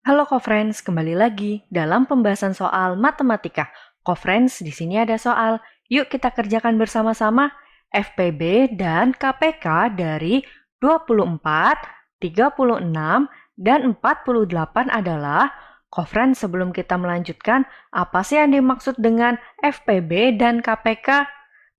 Halo Kofriends, kembali lagi dalam pembahasan soal matematika. Kofriends, di sini ada soal. Yuk kita kerjakan bersama-sama. FPB dan KPK dari 24, 36, dan 48 adalah. Kofriends, sebelum kita melanjutkan, apa sih yang dimaksud dengan FPB dan KPK?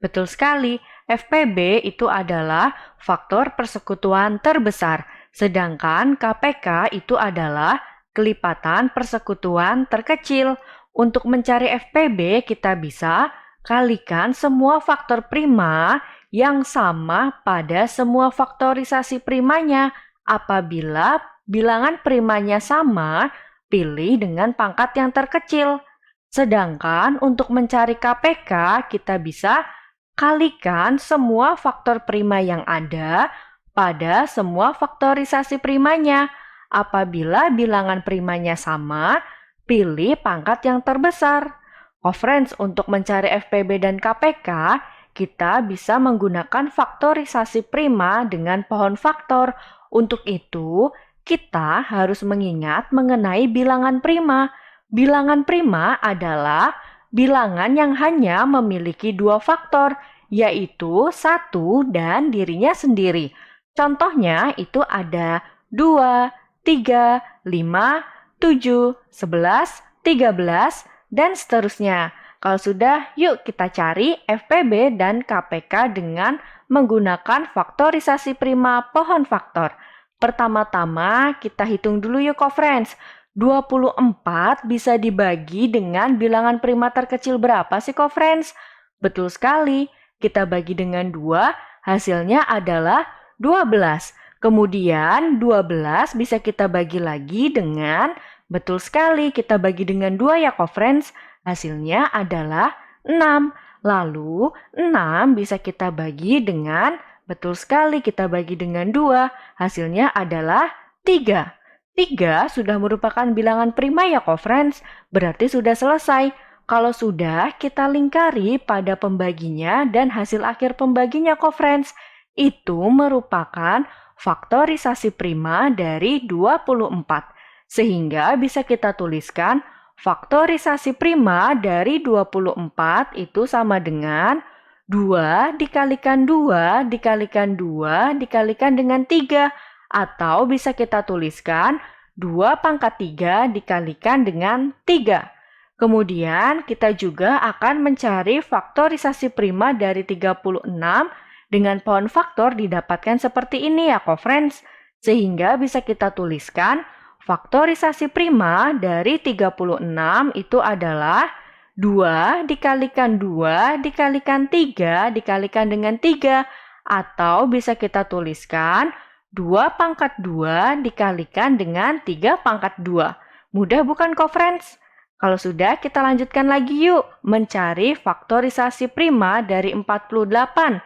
Betul sekali, FPB itu adalah faktor persekutuan terbesar, sedangkan KPK itu adalah kelipatan persekutuan terkecil. Untuk mencari FPB, kita bisa kalikan semua faktor prima yang sama pada semua faktorisasi primanya. Apabila bilangan primanya sama, pilih dengan pangkat yang terkecil. Sedangkan untuk mencari KPK, kita bisa kalikan semua faktor prima yang ada pada semua faktorisasi primanya. Apabila bilangan primanya sama, pilih pangkat yang terbesar. Friends, untuk mencari FPB dan KPK, kita bisa menggunakan faktorisasi prima dengan pohon faktor. Untuk itu, kita harus mengingat mengenai bilangan prima. Bilangan prima adalah bilangan yang hanya memiliki dua faktor, yaitu 1 dan dirinya sendiri. Contohnya itu ada 2, 3, 5, 7, 11, 13, dan seterusnya. Kalau sudah, yuk kita cari FPB dan KPK dengan menggunakan faktorisasi prima pohon faktor. Pertama-tama kita hitung dulu yuk friends. 24 bisa dibagi dengan bilangan prima terkecil berapa sih friends? Betul sekali, kita bagi dengan 2, hasilnya adalah 12. Kemudian 12 bisa kita bagi lagi dengan, betul sekali, kita bagi dengan 2 ya friends. Hasilnya adalah 6. Lalu 6 bisa kita bagi dengan, betul sekali, kita bagi dengan 2. Hasilnya adalah 3. 3 sudah merupakan bilangan prima ya friends. Berarti sudah selesai. Kalau sudah, kita lingkari pada pembaginya dan hasil akhir pembaginya friends. Itu merupakan faktorisasi prima dari 24. Sehingga bisa kita tuliskan faktorisasi prima dari 24 itu sama dengan 2 dikalikan 2 dikalikan 2 dikalikan dengan 3. Atau bisa kita tuliskan 2 pangkat 3 dikalikan dengan 3. Kemudian kita juga akan mencari faktorisasi prima dari 36 dengan pohon faktor didapatkan seperti ini ya friends. Sehingga bisa kita tuliskan faktorisasi prima dari 36 itu adalah 2 dikalikan 2 dikalikan 3 dikalikan dengan 3. Atau bisa kita tuliskan 2 pangkat 2 dikalikan dengan 3 pangkat 2. Mudah bukan friends? Kalau sudah, kita lanjutkan lagi yuk mencari faktorisasi prima dari 48.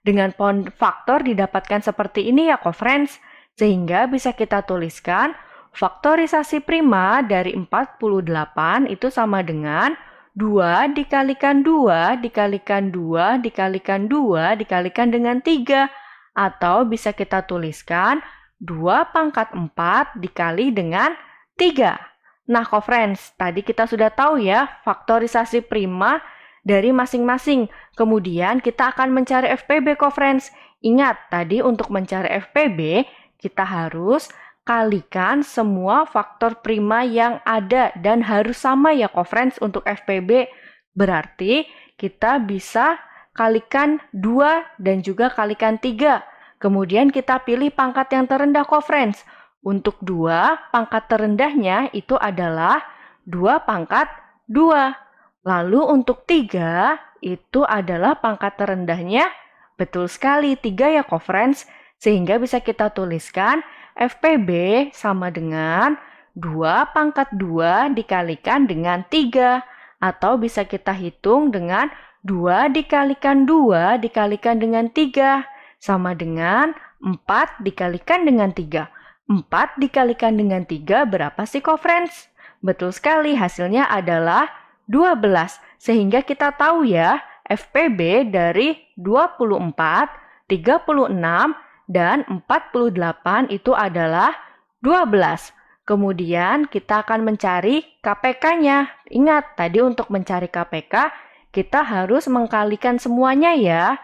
Dengan pohon faktor didapatkan seperti ini ya friends. Sehingga bisa kita tuliskan faktorisasi prima dari 48 itu sama dengan 2 dikalikan 2 dikalikan 2 dikalikan 2 dikalikan dengan 3. Atau bisa kita tuliskan 2 pangkat 4 dikali dengan 3. Nah friends, tadi kita sudah tahu ya faktorisasi prima dari masing-masing. Kemudian kita akan mencari FPB friends. Ingat, tadi untuk mencari FPB, kita harus kalikan semua faktor prima yang ada dan harus sama ya friends untuk FPB. Berarti kita bisa kalikan 2 dan juga kalikan 3. Kemudian kita pilih pangkat yang terendah friends. Untuk 2, pangkat terendahnya itu adalah 2 pangkat 2. Lalu untuk 3, itu adalah pangkat terendahnya, betul sekali 3 ya friends. Sehingga bisa kita tuliskan FPB sama dengan 2 pangkat 2 dikalikan dengan 3. Atau bisa kita hitung dengan 2 dikalikan 2 dikalikan dengan 3. Sama dengan 4 dikalikan dengan 3. 4 dikalikan dengan 3 berapa sih friends? Betul sekali, hasilnya adalah 12. Sehingga kita tahu ya, FPB dari 24, 36, dan 48 itu adalah 12. Kemudian kita akan mencari KPK-nya. Ingat, tadi untuk mencari KPK, kita harus mengkalikan semuanya ya.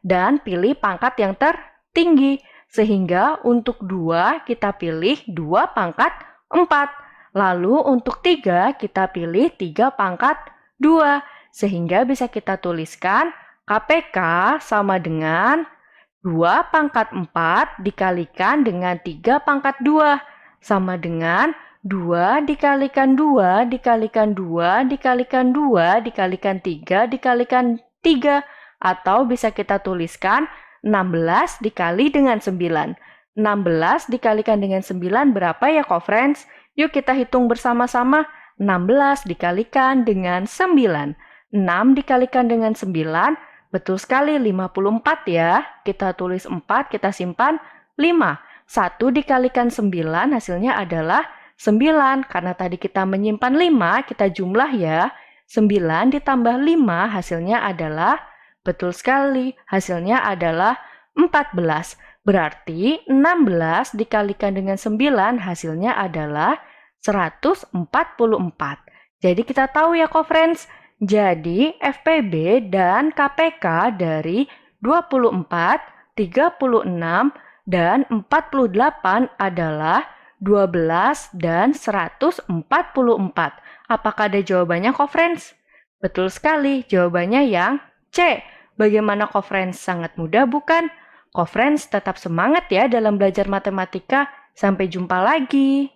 Dan pilih pangkat yang tertinggi. Sehingga untuk 2 kita pilih 2 pangkat 4. Lalu untuk 3 kita pilih 3 pangkat 2. Sehingga bisa kita tuliskan KPK sama dengan 2 pangkat 4 dikalikan dengan 3 pangkat 2. Sama dengan 2 dikalikan 2 dikalikan 2 dikalikan 2 dikalikan 3 dikalikan 3. Atau bisa kita tuliskan 16 dikali dengan 9. 16 dikalikan dengan 9 berapa ya, co-friends? Yuk kita hitung bersama-sama. 16 dikalikan dengan 9. 6 dikalikan dengan 9, betul sekali 54 ya. Kita tulis 4, kita simpan 5. 1 dikalikan 9 hasilnya adalah 9. Karena tadi kita menyimpan 5, kita jumlah ya. 9 ditambah 5 hasilnya adalah, betul sekali, hasilnya adalah 14. Berarti 16 dikalikan dengan 9 hasilnya adalah 144. Jadi kita tahu ya, co-friends. Jadi FPB dan KPK dari 24, 36, dan 48 adalah 12 dan 144. Apakah ada jawabannya, co-friends? Betul sekali, jawabannya yang C. Bagaimana, co-friends? Sangat mudah bukan? Co-friends tetap semangat ya dalam belajar matematika. Sampai jumpa lagi.